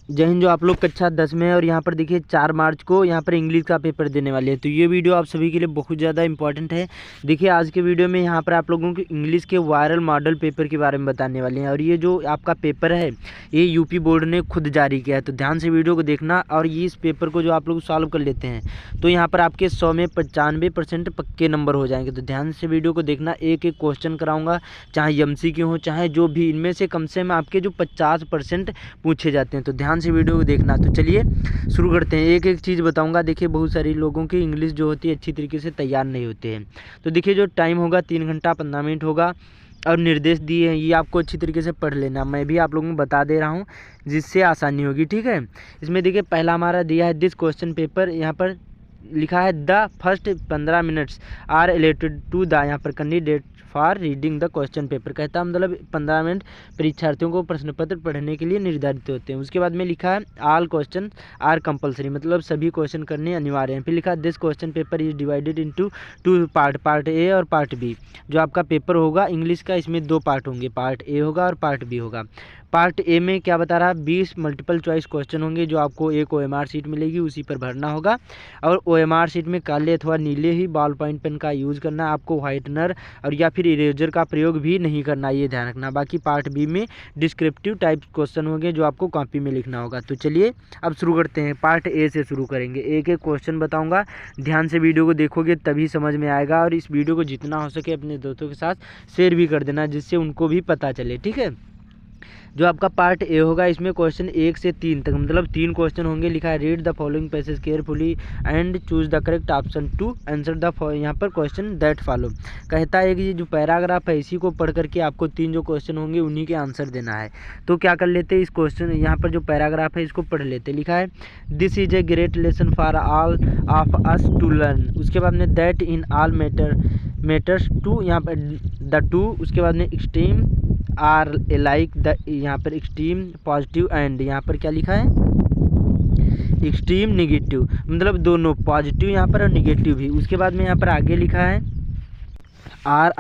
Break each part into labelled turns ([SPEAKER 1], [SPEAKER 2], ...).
[SPEAKER 1] जय हिंद। जो आप लोग कक्षा 10 में है और यहाँ पर देखिए 4 मार्च को यहाँ पर इंग्लिश का पेपर देने वाले हैं, तो ये वीडियो आप सभी के लिए बहुत ज़्यादा इंपॉर्टेंट है। देखिए आज के वीडियो में यहाँ पर आप लोगों को इंग्लिश के वायरल मॉडल पेपर के बारे में बताने वाले हैं, और ये जो आपका पेपर है ये यूपी बोर्ड ने खुद जारी किया है, तो ध्यान से वीडियो को देखना। और ये इस पेपर को जो आप लोग सॉल्व कर लेते हैं तो यहाँ पर आपके 100 में 95% पक्के नंबर हो जाएंगे। तो ध्यान से वीडियो को देखना, एक एक क्वेश्चन कराऊंगा, चाहे MCQ हो चाहे जो भी, इनमें से कम से कम आपके जो 50% पूछे जाते हैं। तो ध्यान से वीडियो को देखना। तो चलिए शुरू करते हैं। एक एक चीज़ बताऊंगा। देखिए बहुत सारी लोगों की इंग्लिश जो होती है अच्छी तरीके से तैयार नहीं होते हैं। तो देखिए जो टाइम होगा 3 घंटा 15 मिनट होगा, और निर्देश दिए हैं ये आपको अच्छी तरीके से पढ़ लेना। मैं भी आप लोगों को बता दे रहा हूँ जिससे आसानी होगी, ठीक है। इसमें देखिए पहला हमारा दिया है दिस क्वेश्चन पेपर, यहाँ पर लिखा है the first 15 minutes are related to the, यहाँ पर candidate for reading the question paper, कहता है मतलब 15 मिनट परीक्षार्थियों को प्रश्न पत्र पढ़ने के लिए निर्धारित होते हैं। उसके बाद में लिखा है ऑल क्वेश्चन आर कंपलसरी, मतलब सभी क्वेश्चन करने अनिवार्य हैं। फिर लिखा है this question paper is divided into 2 part, part A और पार्ट बी। जो आपका पेपर होगा इंग्लिश का इसमें 2 पार्ट होंगे, पार्ट ए होगा और पार्ट बी होगा। पार्ट ए में क्या बता रहा है, 20 मल्टीपल चॉइस क्वेश्चन होंगे जो आपको एक OMR शीट मिलेगी, उसी पर भरना होगा। और OMR शीट में काले अथवा नीले ही बॉल पॉइंट पेन का यूज़ करना है, आपको व्हाइटनर और या फिर इरेजर का प्रयोग भी नहीं करना, ये ध्यान रखना। बाकी पार्ट बी में डिस्क्रिप्टिव टाइप क्वेश्चन होंगे जो आपको कॉपी में लिखना होगा। तो चलिए अब शुरू करते हैं। पार्ट ए से शुरू करेंगे, एक एक क्वेश्चन बताऊँगा, ध्यान से वीडियो को देखोगे तभी समझ में आएगा। और इस वीडियो को जितना हो सके अपने दोस्तों के साथ शेयर भी कर देना, जिससे उनको भी पता चले, ठीक है। जो आपका पार्ट ए होगा इसमें क्वेश्चन 1 से 3 तक, मतलब 3 क्वेश्चन होंगे। लिखा है read the following passage carefully and choose the correct option to answer the, यहाँ पर क्वेश्चन दैट फॉलो। कहता है कि ये जो पैराग्राफ है इसी को पढ़ करके आपको 3 जो क्वेश्चन होंगे उन्हीं के आंसर देना है। तो क्या कर लेते हैं, इस क्वेश्चन यहाँ पर जो पैराग्राफ है इसको पढ़ लेते। लिखा है this is a great lesson for all of us to learn. उसके बाद में that in all matters to, यहाँ पर द टू। उसके बाद में एक्सट्रीम आर लाइक द, यहाँ पर एक्सट्रीम पॉजिटिव एंड, यहाँ पर क्या लिखा है एक्सट्रीम नेगेटिव, मतलब दोनों पॉजिटिव यहाँ पर और नेगेटिव भी। उसके बाद में यहाँ पर आगे लिखा है आर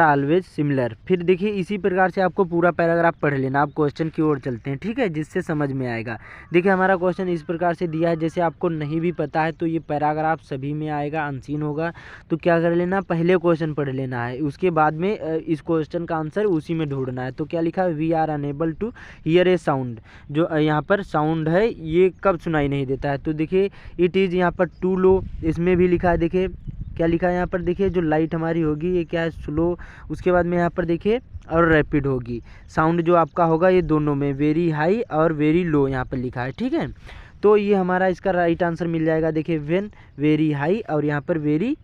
[SPEAKER 1] ऑलवेज सिमिलर। फिर देखिए इसी प्रकार से आपको पूरा पैराग्राफ पढ़ लेना। आप क्वेश्चन की ओर चलते हैं, ठीक है, जिससे समझ में आएगा। देखिए हमारा क्वेश्चन इस प्रकार से दिया है, जैसे आपको नहीं भी पता है तो ये पैराग्राफ सभी में आएगा, अनसीन होगा। तो क्या कर लेना, पहले क्वेश्चन पढ़ लेना है, उसके बाद में इस क्वेश्चन का आंसर उसी में ढूंढना है। तो क्या लिखा है we are unable to hear a sound. जो यहाँ पर साउंड है ये कब सुनाई नहीं देता है, तो देखिए इट इज़ यहाँ पर टू लो, इसमें भी लिखा है। देखिए क्या लिखा है यहाँ पर, देखिए जो लाइट हमारी होगी ये क्या है स्लो। उसके बाद में यहाँ पर देखिए और रैपिड होगी। साउंड जो आपका होगा ये दोनों में वेरी हाई और वेरी लो यहाँ पर लिखा है, ठीक है। तो ये हमारा इसका राइट आंसर मिल जाएगा। देखिए व्हेन वेरी हाई और यहाँ पर वेरी,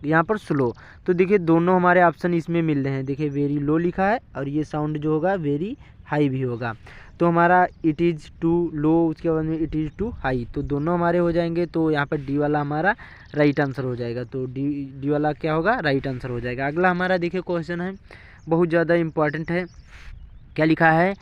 [SPEAKER 1] यहाँ पर स्लो। तो देखिए दोनों हमारे ऑप्शन इसमें मिल रहे हैं। देखिए वेरी लो लिखा है और ये साउंड जो होगा वेरी हाई भी होगा। तो हमारा इट इज़ टू लो, उसके बाद में इट इज़ टू हाई, तो दोनों हमारे हो जाएंगे। तो यहाँ पर डी वाला हमारा राइट आंसर हो जाएगा। तो डी वाला क्या होगा, राइट आंसर हो जाएगा। अगला हमारा देखिए क्वेश्चन है, बहुत ज़्यादा इंपॉर्टेंट है। क्या लिखा है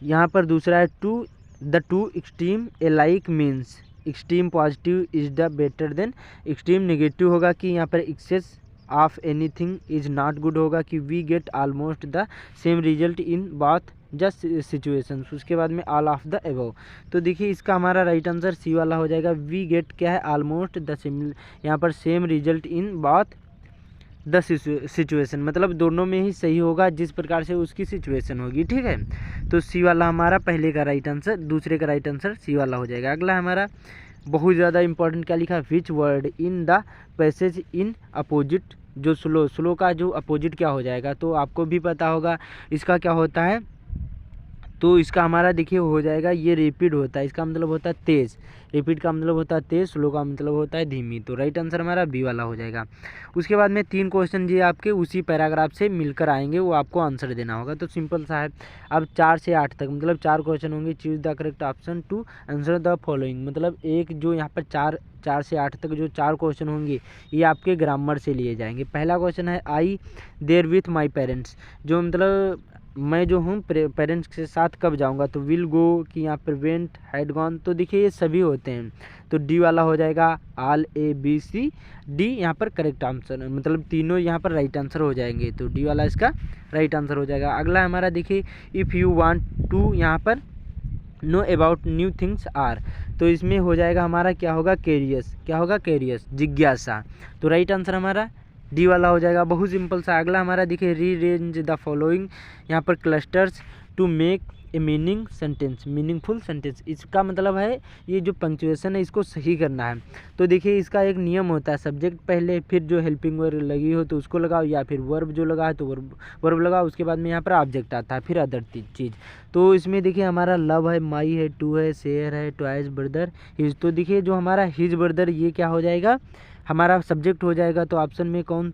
[SPEAKER 1] यहाँ पर, दूसरा है to the two extreme a like means extreme positive is the better than extreme negative होगा कि यहाँ पर excess of anything is not good होगा कि we get almost the same result in both just situations. उसके बाद में all of the above. तो देखिए इसका हमारा राइट आंसर सी वाला हो जाएगा। वी गेट क्या है, ऑलमोस्ट द सेम, यहाँ पर same result in bath the situation, मतलब दोनों में ही सही होगा जिस प्रकार से उसकी सिचुएशन होगी, ठीक है। तो सी वाला हमारा पहले का राइट आंसर, दूसरे का राइट आंसर सी वाला हो जाएगा। अगला हमारा बहुत ज़्यादा इंपॉर्टेंट, क्या लिखा है which word in the passage in opposite. जो स्लो का जो अपोजिट क्या हो जाएगा, तो आपको भी पता होगा इसका क्या होता है। तो इसका हमारा देखिए हो जाएगा, ये रैपिड होता है, इसका मतलब होता है तेज़, रैपिड का मतलब होता है तेज़, स्लो का मतलब होता है धीमी। तो राइट आंसर हमारा बी वाला हो जाएगा। उसके बाद में 3 क्वेश्चन जी आपके उसी पैराग्राफ से मिलकर आएंगे, वो आपको आंसर देना होगा। तो सिंपल सा है। अब 4 से 8 तक, मतलब 4 क्वेश्चन होंगे। Choose the correct option to answer the following, मतलब एक जो यहाँ पर 4 से 8 तक जो 4 क्वेश्चन होंगे ये आपके ग्रामर से लिए जाएंगे। पहला क्वेश्चन है I there with my parents, जो मतलब मैं जो हूँ पेरेंट्स के साथ कब जाऊँगा, तो विल गो कि यहाँ पर वेंट हैड गॉन। तो देखिए ये सभी होते हैं, तो डी वाला हो जाएगा all A B C D, यहाँ पर करेक्ट आंसर, मतलब तीनों यहाँ पर राइट आंसर हो जाएंगे। तो डी वाला इसका राइट आंसर हो जाएगा। अगला हमारा देखिए इफ़ यू वांट टू, यहाँ पर know about new things are. तो इसमें हो जाएगा हमारा क्या होगा, कैरियस। क्या होगा, कैरियस, जिज्ञासा। तो राइट आंसर हमारा डी वाला हो जाएगा, बहुत सिंपल सा। अगला हमारा देखिए रीअरेंज द फॉलोइंग, यहाँ पर clusters to make a meaning sentence, meaningful sentence. इसका मतलब है ये जो पंक्चुएशन है इसको सही करना है। तो देखिए इसका एक नियम होता है, सब्जेक्ट पहले, फिर जो हेल्पिंग वर्ब लगी हो तो उसको लगाओ, या फिर वर्ब जो लगा है तो वर्ब लगाओ, उसके बाद में यहाँ पर ऑब्जेक्ट आता है, फिर अदर चीज़। तो इसमें देखिए हमारा लव है, माई है, टू है, शेयर है, ट्वाइस, ब्रदर, हिज। तो देखिए जो हमारा हिज ब्रदर ये क्या हो जाएगा, हमारा सब्जेक्ट हो जाएगा। तो ऑप्शन में कौन,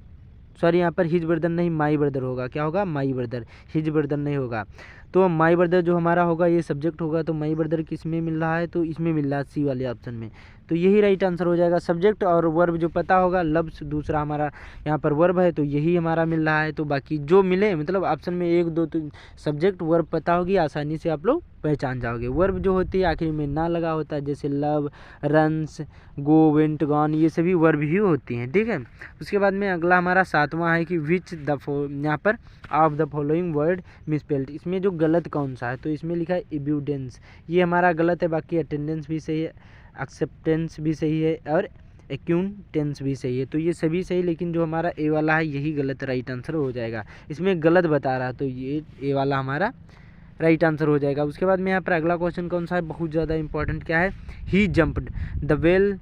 [SPEAKER 1] सॉरी यहाँ पर हिज ब्रदर नहीं, माई ब्रदर होगा। क्या होगा, माई ब्रदर, हिज ब्रदर नहीं होगा। तो माई ब्रदर जो हमारा होगा ये सब्जेक्ट होगा। तो माई ब्रदर किस में मिल रहा है, तो इसमें मिल रहा है, सी वाले ऑप्शन में। तो यही राइट आंसर हो जाएगा। सब्जेक्ट और वर्ब जो पता होगा, लव दूसरा हमारा यहाँ पर वर्ब है, तो यही हमारा मिल रहा है। तो बाकी जो मिले, मतलब ऑप्शन में 1 2 3 सब्जेक्ट वर्ब पता होगी, आसानी से आप लोग पहचान जाओगे। वर्ब जो होती है आखिर में ना लगा होता है, जैसे लव, रन्स, गो, वेंट, गॉन, ये सभी वर्ब ही होती हैं, ठीक है। उसके बाद में अगला हमारा 7वां है कि विच द यहाँ पर of the following word misspelled. इसमें जो गलत कौन सा है, तो इसमें लिखा है एब्यूडेंस, ये हमारा गलत है। बाकी अटेंडेंस भी सही है, एक्सेप्टेंस भी सही है, और एक्यूटेंस भी सही है। तो ये सभी सही, लेकिन जो हमारा ए वाला है यही गलत राइट आंसर हो जाएगा। इसमें गलत बता रहा है, तो ये ए वाला हमारा राइट आंसर हो जाएगा। उसके बाद में यहाँ पर अगला क्वेश्चन कौन सा है, बहुत ज़्यादा इंपॉर्टेंट, क्या है, he jumped the well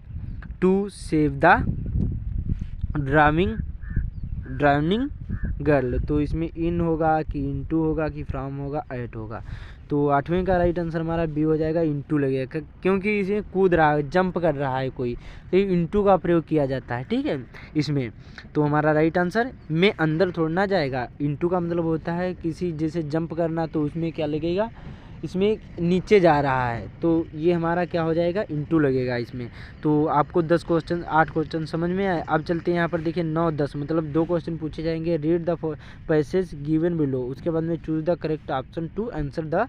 [SPEAKER 1] to save the drowning girl. तो इसमें इन होगा कि इनटू होगा कि फ्रॉम होगा, एट होगा। तो 8वें का राइट आंसर हमारा बी हो जाएगा, इनटू लगेगा, क्योंकि इसे कूद रहा है, जंप कर रहा है कोई, तो इनटू का प्रयोग किया जाता है, ठीक है इसमें। तो हमारा राइट आंसर में अंदर थोड़ना जाएगा। इनटू का मतलब होता है किसी जैसे जंप करना, तो उसमें क्या लगेगा, इसमें नीचे जा रहा है, तो ये हमारा क्या हो जाएगा, इनटू लगेगा इसमें। तो आपको 10 क्वेश्चन 8 क्वेश्चन समझ में आए। अब चलते हैं यहाँ पर, देखिए 9 10 मतलब 2 क्वेश्चन पूछे जाएंगे। Read the passage given below, उसके बाद में choose the correct option to answer the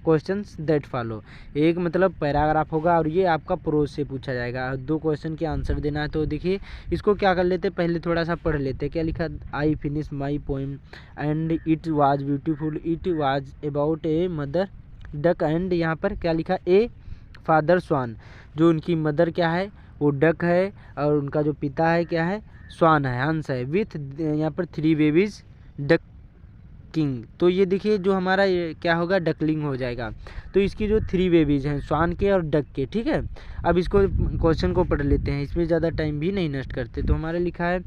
[SPEAKER 1] questions that follow. एक मतलब पैराग्राफ होगा और ये आपका प्रोज से पूछा जाएगा। 2 क्वेश्चन के आंसर देना है। तो देखिए इसको क्या कर लेते, पहले थोड़ा सा पढ़ लेते। क्या लिखा, I finish my poem and it was beautiful, it was about a mother duck, and यहाँ पर क्या लिखा, ए फादर स्वान। जो उनकी मदर क्या है, वो डक है, और उनका जो पिता है क्या है, स्वान है, हंस है। विथ यहाँ पर 3 बेबीज डक किंग। तो ये देखिए जो हमारा ये क्या होगा, डकलिंग हो जाएगा। तो इसकी जो 3 बेबीज हैं, स्वान के और डक के, ठीक है। अब इसको क्वेश्चन को पढ़ लेते हैं, इसमें ज़्यादा टाइम भी नहीं नष्ट करते। तो हमारे लिखा है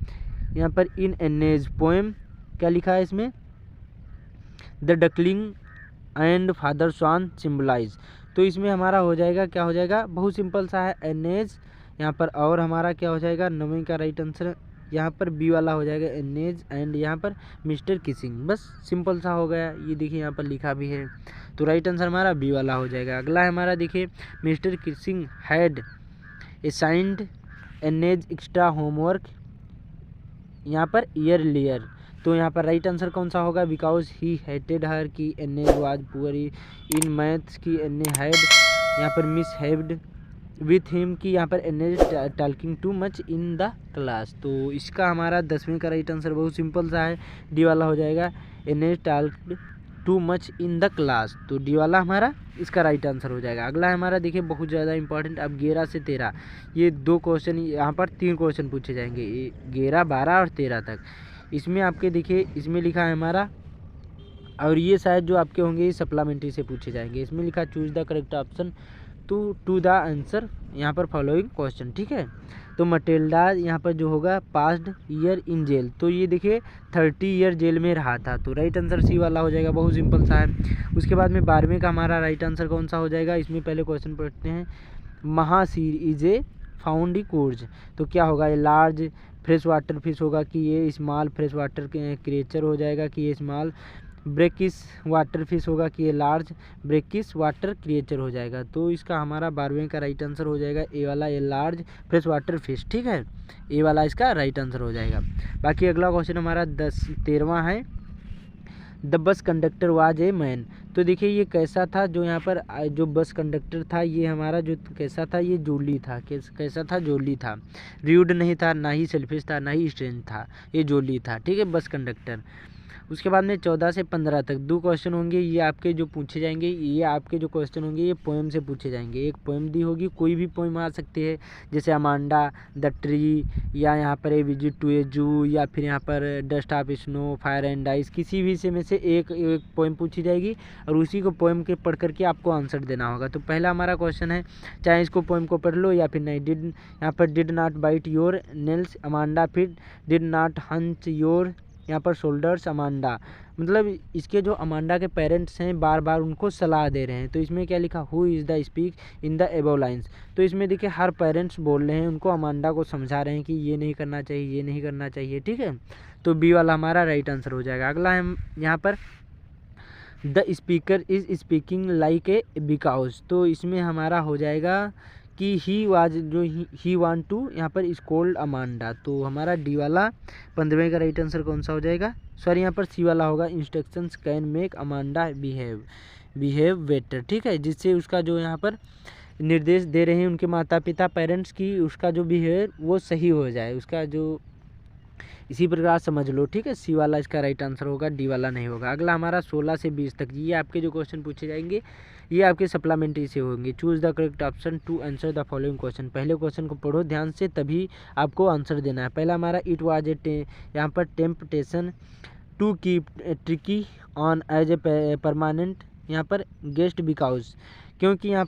[SPEAKER 1] यहाँ पर इन एनेज पोएम, क्या लिखा है इसमें, the duckling and father swan symbolise. तो इसमें हमारा हो जाएगा, क्या हो जाएगा, बहुत सिंपल सा है, एनेज यहाँ पर, और हमारा क्या हो जाएगा, 9वें का राइट आंसर यहाँ पर बी वाला हो जाएगा, एनेज, एंड यहाँ पर मिस्टर किसिंग। बस सिंपल सा हो गया, ये देखिए यहाँ पर लिखा भी है। तो राइट आंसर हमारा बी वाला हो जाएगा। अगला है हमारा, देखिए मिस्टर किसिंग हैड असाइंड एनेज एक्स्ट्रा होमवर्क, यहाँ पर ईयरलियर। तो यहाँ पर राइट आंसर कौन सा होगा, बिकॉज ही हेटेड हर, की N A was poor in maths, की एन ए हैड यहाँ पर मिस हैव्ड विथ हिम, की यहाँ पर N A talking too much in the class. तो इसका हमारा 10वें का राइट आंसर बहुत सिंपल सा है, डी वाला हो जाएगा, N A talked too much in the class. तो डी वाला हमारा इसका राइट आंसर हो जाएगा। अगला है हमारा, देखिए बहुत ज़्यादा इंपॉर्टेंट, अब 11 से 13 ये 2 क्वेश्चन, यहाँ पर 3 क्वेश्चन पूछे जाएंगे, 11 12 और 13 तक। इसमें आपके देखिए इसमें लिखा है हमारा, और ये शायद जो आपके होंगे ये सप्लीमेंट्री से पूछे जाएंगे। इसमें लिखा choose the correct option to the answer यहाँ पर फॉलोइंग क्वेश्चन, ठीक है। तो मटेल्डा यहाँ पर जो होगा पास्ड ईयर इन जेल, तो ये देखिए 30 ईयर जेल में रहा था। तो राइट आंसर सी वाला हो जाएगा, बहुत सिंपल सा है। उसके बाद में 12वें का हमारा राइट आंसर कौन सा हो जाएगा, इसमें पहले क्वेश्चन पढ़ते हैं, महासीर इज ए फाउंड कोर्ज। तो क्या होगा, ये लार्ज फ्रेश वाटर फिश होगा, कि ये स्मॉल फ्रेश वाटर क्रिएचर हो जाएगा, कि ये स्मॉल ब्रेकिस वाटर फिश होगा, कि ये लार्ज ब्रेकिस वाटर क्रिएचर हो जाएगा। तो इसका हमारा 12वें का राइट आंसर हो जाएगा ए वाला, a large fresh water fish, ठीक है। ए वाला इसका राइट आंसर हो जाएगा। बाकी अगला क्वेश्चन हमारा 13वां है, the bus conductor was a man. तो देखिए ये कैसा था, जो यहाँ पर जो बस कंडक्टर था ये हमारा जो कैसा था, ये जोली था। कैसा था, जोली था, र्यूड नहीं था, ना ही सेल्फिश था, ना ही स्ट्रेंज था, ये जोली था, ठीक है, बस कंडक्टर। उसके बाद में 14 से 15 तक 2 क्वेश्चन होंगे, ये आपके जो पूछे जाएंगे, ये आपके जो क्वेश्चन होंगे ये पोएम से पूछे जाएंगे। एक पोएम दी होगी, कोई भी पोएम आ सकती है, जैसे अमांडा, द ट्री, या यहाँ पर ए विजिट टू ए जू, या फिर यहाँ पर dust of snow, fire and ice, किसी भी से में से एक पोएम पूछी जाएगी और उसी को पोएम के पढ़ करके आपको आंसर देना होगा। तो पहला हमारा क्वेश्चन है, चाहे इसको पोएम को पढ़ लो या फिर नहीं। यहाँ पर did not bite your nails Amanda, फिर डिड नॉट हंच योर यहाँ पर शोल्डर्स अमांडा, मतलब इसके जो अमांडा के पेरेंट्स हैं बार बार उनको सलाह दे रहे हैं। तो इसमें क्या लिखा, who is the speak in the above lines. तो इसमें देखिए हर पेरेंट्स बोल रहे हैं, उनको अमांडा को समझा रहे हैं कि ये नहीं करना चाहिए, ये नहीं करना चाहिए, ठीक है। तो बी वाला हमारा राइट आंसर हो जाएगा। अगला है यहाँ पर the speaker is speaking like a because, तो इसमें हमारा हो जाएगा कि ही वाज, जो ही वांट टू यहाँ पर स्कोल्ड अमांडा। तो हमारा डी वाला 15वें का राइट आंसर कौन सा हो जाएगा, सॉरी यहाँ पर सी वाला होगा, instructions can make Amanda behave better, ठीक है, जिससे उसका जो यहाँ पर निर्देश दे रहे हैं उनके माता पिता पेरेंट्स की, उसका जो बिहेवियर वो सही हो जाए, उसका जो इसी प्रकार समझ लो, ठीक है। सी वाला इसका राइट आंसर होगा, डी वाला नहीं होगा। अगला हमारा 16 से 20 तक, ये आपके जो क्वेश्चन पूछे जाएंगे ये आपके सप्लीमेंट्री से होंगे। Choose the correct option to answer the following question, पहले क्वेश्चन को पढ़ो ध्यान से तभी आपको आंसर देना है। पहला हमारा इट वाज ए यहाँ पर temptation to keep tricky on as a permanent यहाँ पर गेस्ट बिकॉज, क्योंकि यहाँ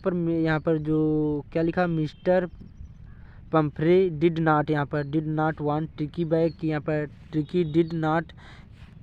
[SPEAKER 1] पर जो क्या लिखा, मिस्टर पंफ्रे डिड नॉट, यहाँ पर did not want tricky bag, यहाँ पर ट्रिकी डिड नॉट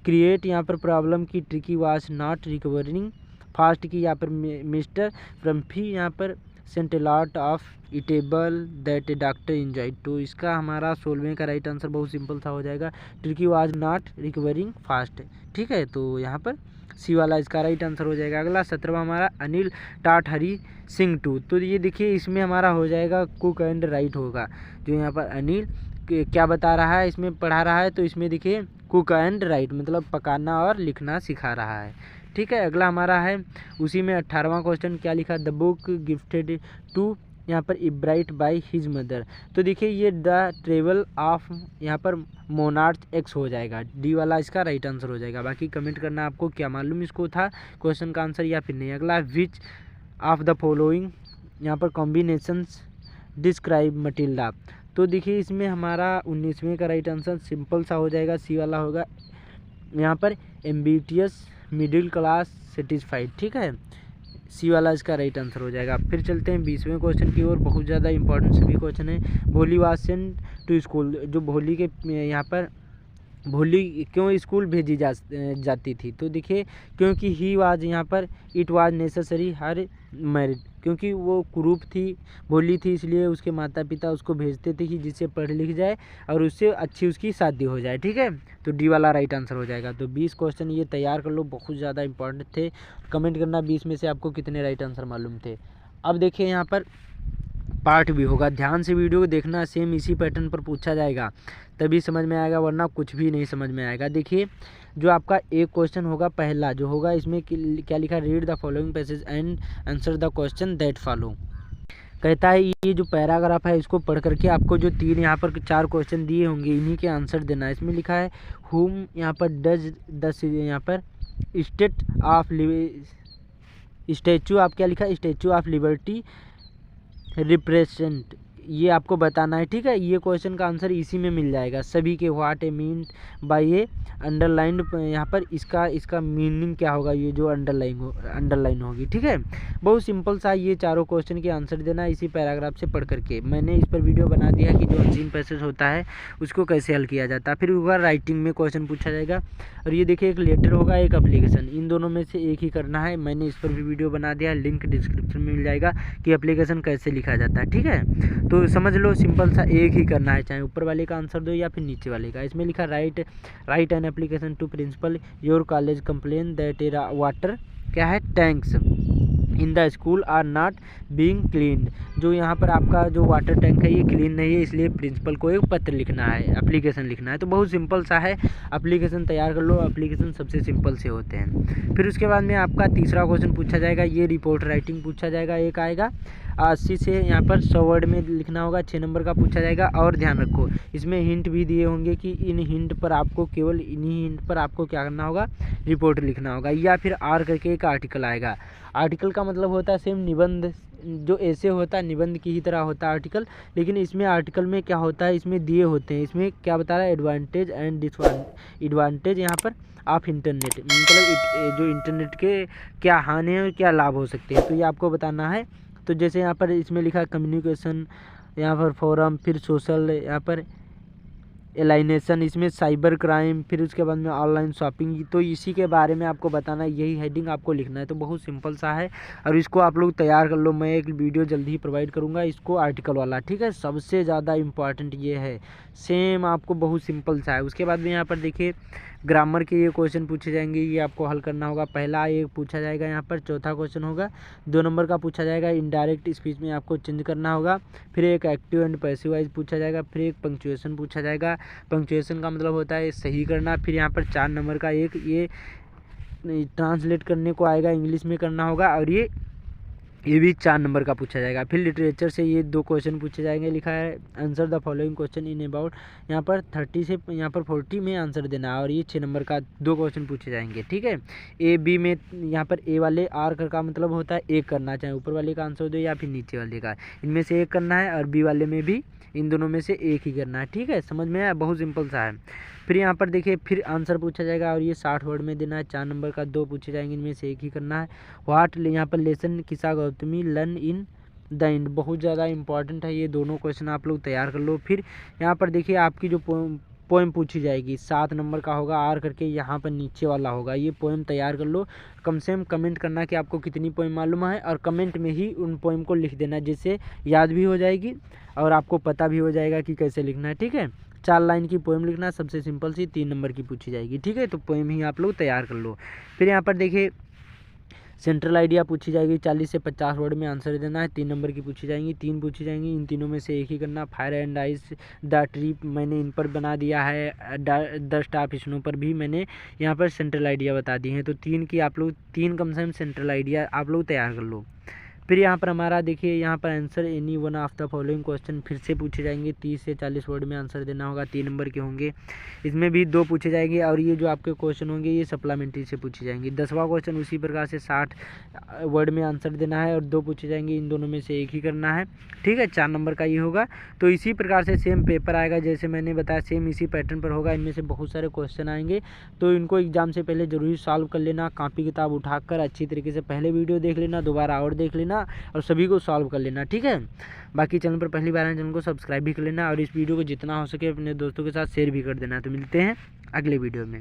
[SPEAKER 1] क्रिएट यहाँ पर प्रॉब्लम की, tricky was not recovering fast की, यहाँ पर मिस्टर पंफ्री यहाँ पर sent a lot of eatable that A doctor enjoy. तो इसका हमारा 16वें का राइट आंसर बहुत सिंपल सा हो जाएगा, tricky was not recovering fast, ठीक है। तो यहाँ पर सी वाला इसका राइट आंसर हो जाएगा। अगला 17वां हमारा अनिल टाट हरी सिंह टू, तो ये देखिए इसमें हमारा हो जाएगा कुक एंड राइट होगा, जो यहाँ पर अनिल क्या बता रहा है, इसमें पढ़ा रहा है, तो इसमें देखिए कुक एंड राइट मतलब पकाना और लिखना सिखा रहा है, ठीक है। अगला हमारा है उसी में 18वां क्वेश्चन, क्या लिखा, द बुक गिफ्टेड टू यहाँ पर इब्राइट बाय हिज मदर, तो देखिए ये द ट्रेवल ऑफ यहाँ पर मोनार्च एक्स हो जाएगा, डी वाला इसका राइट आंसर हो जाएगा। बाकी कमेंट करना आपको क्या मालूम इसको था क्वेश्चन का आंसर या फिर नहीं। अगला विच ऑफ द फॉलोइंग यहाँ पर कॉम्बिनेशंस डिस्क्राइब मटिल्डा, तो देखिए इसमें हमारा 19वें का राइट आंसर सिंपल सा हो जाएगा, सी वाला होगा यहाँ पर एम्बिटियस मिडिल क्लास सेटिस्फाइड, ठीक है, सी वाला इसका राइट आंसर हो जाएगा। फिर चलते हैं 20वें क्वेश्चन की ओर, बहुत ज़्यादा इंपॉर्टेंट सभी क्वेश्चन है। भोली वाज सेंट टू स्कूल, जो भोली के यहाँ पर भोली क्यों स्कूल भेजी जाती थी, तो देखिए क्योंकि ही वाज यहाँ पर it was necessary her married, क्योंकि वो कुरूप थी, भोली थी, इसलिए उसके माता पिता उसको भेजते थे कि जिससे पढ़ लिख जाए और उससे अच्छी उसकी शादी हो जाए, ठीक है। तो डी वाला राइट आंसर हो जाएगा। तो 20 क्वेश्चन ये तैयार कर लो, बहुत ज़्यादा इंपॉर्टेंट थे। कमेंट करना 20 में से आपको कितने राइट आंसर मालूम थे। अब देखिए यहाँ पर पार्ट भी होगा, ध्यान से वीडियो को देखना, सेम इसी पैटर्न पर पूछा जाएगा तभी समझ में आएगा, वरना कुछ भी नहीं समझ में आएगा। देखिए जो आपका एक क्वेश्चन होगा पहला जो होगा, इसमें क्या लिखा, read the following passage and answer the question that follow, कहता है ये जो पैराग्राफ है इसको पढ़ करके आपको जो तीन यहाँ पर 4 क्वेश्चन दिए होंगे इन्हीं के आंसर देना है। इसमें लिखा है हुम यहाँ पर डज द यहाँ पर स्टैचू ऑफ क्या लिखा, स्टैचू ऑफ लिबर्टी रिप्रेजेंट, ये आपको बताना है, ठीक है। ये क्वेश्चन का आंसर इसी में मिल जाएगा सभी के। What A mean by A underlined, यहाँ पर इसका मीनिंग क्या होगा, ये जो अंडरलाइन होगी, ठीक है। बहुत सिंपल सा ये चारों क्वेश्चन के आंसर देना इसी पैराग्राफ से पढ़ करके। मैंने इस पर वीडियो बना दिया कि जो अनसीन पैसेज होता है उसको कैसे हल किया जाता है। फिर होगा राइटिंग में क्वेश्चन पूछा जाएगा, और ये देखिए एक लेटर होगा एक एप्लीकेशन, इन दोनों में से एक ही करना है। मैंने इस पर भी वीडियो बना दिया है, लिंक डिस्क्रिप्शन में मिल जाएगा कि एप्लीकेशन कैसे लिखा जाता है, ठीक है। तो समझ लो सिंपल सा एक ही करना है, चाहे ऊपर वाले का आंसर दो या फिर नीचे वाले का। इसमें लिखा write an application to principal your college complain that water क्या है tanks in the school are not being cleaned, जो यहाँ पर आपका जो वाटर टैंक है ये क्लीन नहीं है, इसलिए प्रिंसिपल को एक पत्र लिखना है, एप्लीकेशन लिखना है। तो बहुत सिंपल सा है, एप्लीकेशन तैयार कर लो, एप्लीकेशन सबसे सिंपल से होते हैं। फिर उसके बाद में आपका तीसरा क्वेश्चन पूछा जाएगा, ये रिपोर्ट राइटिंग पूछा जाएगा, एक आएगा। 80 से यहाँ पर 100 वर्ड में लिखना होगा। 6 नंबर का पूछा जाएगा। और ध्यान रखो इसमें हिंट भी दिए होंगे कि इन हिंट पर आपको केवल इन्हीं हिंट पर आपको क्या करना होगा, रिपोर्ट लिखना होगा। या फिर आर करके एक आर्टिकल आएगा। आर्टिकल का मतलब होता है सेम निबंध, जो ऐसे होता है निबंध की ही तरह होता है आर्टिकल, लेकिन इसमें आर्टिकल में क्या होता है, इसमें दिए होते हैं। इसमें क्या बता रहा है, एडवांटेज एंड डिसएडवांटेज यहाँ पर ऑफ इंटरनेट, मतलब जो इंटरनेट के क्या हानि है और क्या लाभ हो सकते हैं, तो ये आपको बताना है। तो जैसे यहाँ पर इसमें लिखा है कम्युनिकेशन, यहाँ पर फोरम, फिर सोशल, यहाँ पर एलाइनेशन, इसमें साइबर क्राइम, फिर उसके बाद में ऑनलाइन शॉपिंग, तो इसी के बारे में आपको बताना है। यही हेडिंग आपको लिखना है। तो बहुत सिंपल सा है और इसको आप लोग तैयार कर लो। मैं एक वीडियो जल्दी ही प्रोवाइड करूँगा इसको आर्टिकल वाला, ठीक है। सबसे ज़्यादा इम्पॉर्टेंट ये है, सेम आपको बहुत सिंपल सा है। उसके बाद में यहाँ पर देखिए ग्रामर के ये क्वेश्चन पूछे जाएंगे, ये आपको हल करना होगा। पहला एक पूछा जाएगा यहाँ पर, चौथा क्वेश्चन होगा 2 नंबर का पूछा जाएगा। इनडायरेक्ट स्पीच में आपको चेंज करना होगा। फिर एक एक्टिव एंड पैसिव वाइज पूछा जाएगा। फिर एक पंक्चुएशन पूछा जाएगा। पंक्चुएशन का मतलब होता है सही करना। फिर यहाँ पर 4 नंबर का एक ये ट्रांसलेट करने को आएगा, इंग्लिश में करना होगा। और ये भी 4 नंबर का पूछा जाएगा। फिर लिटरेचर से ये 2 क्वेश्चन पूछे जाएंगे। लिखा है answer the following question in about, यहाँ पर 30 से यहाँ पर 40 में आंसर देना है। और ये 6 नंबर का 2 क्वेश्चन पूछे जाएंगे, ठीक है। ए बी में यहाँ पर ए वाले आर का मतलब होता है एक करना, चाहे ऊपर वाले का आंसर दो या फिर नीचे वाले का, इनमें से एक करना है। और बी वाले में भी इन दोनों में से एक ही करना है, ठीक है। समझ में आया, बहुत सिंपल सा है। फिर यहाँ पर देखिए फिर आंसर पूछा जाएगा और ये 60 वर्ड में देना है। 4 नंबर का 2 पूछे जाएंगे, इनमें से एक ही करना है। व्हाट यहाँ पर लेसन किसा Gautami learn in the end, बहुत ज़्यादा इंपॉर्टेंट है। ये दोनों क्वेश्चन आप लोग तैयार कर लो। फिर यहाँ पर देखिए आपकी जो पोएम पूछी जाएगी 7 नंबर का होगा, आर करके यहाँ पर नीचे वाला होगा। ये पोएम तैयार कर लो। कम से कम कमेंट करना कि आपको कितनी पोएम मालूम है, और कमेंट में ही उन पोएम को लिख देना, जिससे याद भी हो जाएगी और आपको पता भी हो जाएगा कि कैसे लिखना है, ठीक है। 4 लाइन की पोएम लिखना, सबसे सिंपल सी 3 नंबर की पूछी जाएगी, ठीक है। तो पोएम ही आप लोग तैयार कर लो। फिर यहाँ पर देखिए सेंट्रल आइडिया पूछी जाएगी, 40 से 50 वर्ड में आंसर देना है। 3 नंबर की पूछी जाएंगी, 3 पूछी जाएंगी, इन तीनों में से एक ही करना। Fire and ice the tree मैंने इन पर बना दिया है। द स्टाफ स्नो पर भी मैंने यहाँ पर सेंट्रल आइडिया बता दिए हैं। तो 3 की आप लोग 3 कम से कम सेंट्रल आइडिया आप लोग तैयार कर लो। फिर यहाँ पर हमारा देखिए यहाँ पर answer any one of the following question फिर से पूछे जाएंगे। 30 से 40 वर्ड में आंसर देना होगा। 3 नंबर के होंगे, इसमें भी 2 पूछे जाएंगे। और ये जो आपके क्वेश्चन होंगे ये सप्लीमेंट्री से पूछे जाएंगे। 10वां क्वेश्चन उसी प्रकार से 60 वर्ड में आंसर देना है और 2 पूछे जाएंगे, इन दोनों में से एक ही करना है, ठीक है। 4 नंबर का ये होगा। तो इसी प्रकार से सेम पेपर आएगा, जैसे मैंने बताया सेम इसी पैटर्न पर होगा। इनमें से बहुत सारे क्वेश्चन आएंगे, तो इनको एग्जाम से पहले जरूरी सॉल्व कर लेना। कॉपी किताब उठाकर अच्छी तरीके से पहले वीडियो देख लेना, दोबारा और देख लेना और सभी को सॉल्व कर लेना, ठीक है। बाकी चैनल पर पहली बार आए चैनल को सब्सक्राइब भी कर लेना और इस वीडियो को जितना हो सके अपने दोस्तों के साथ शेयर भी कर देना। तो मिलते हैं अगले वीडियो में।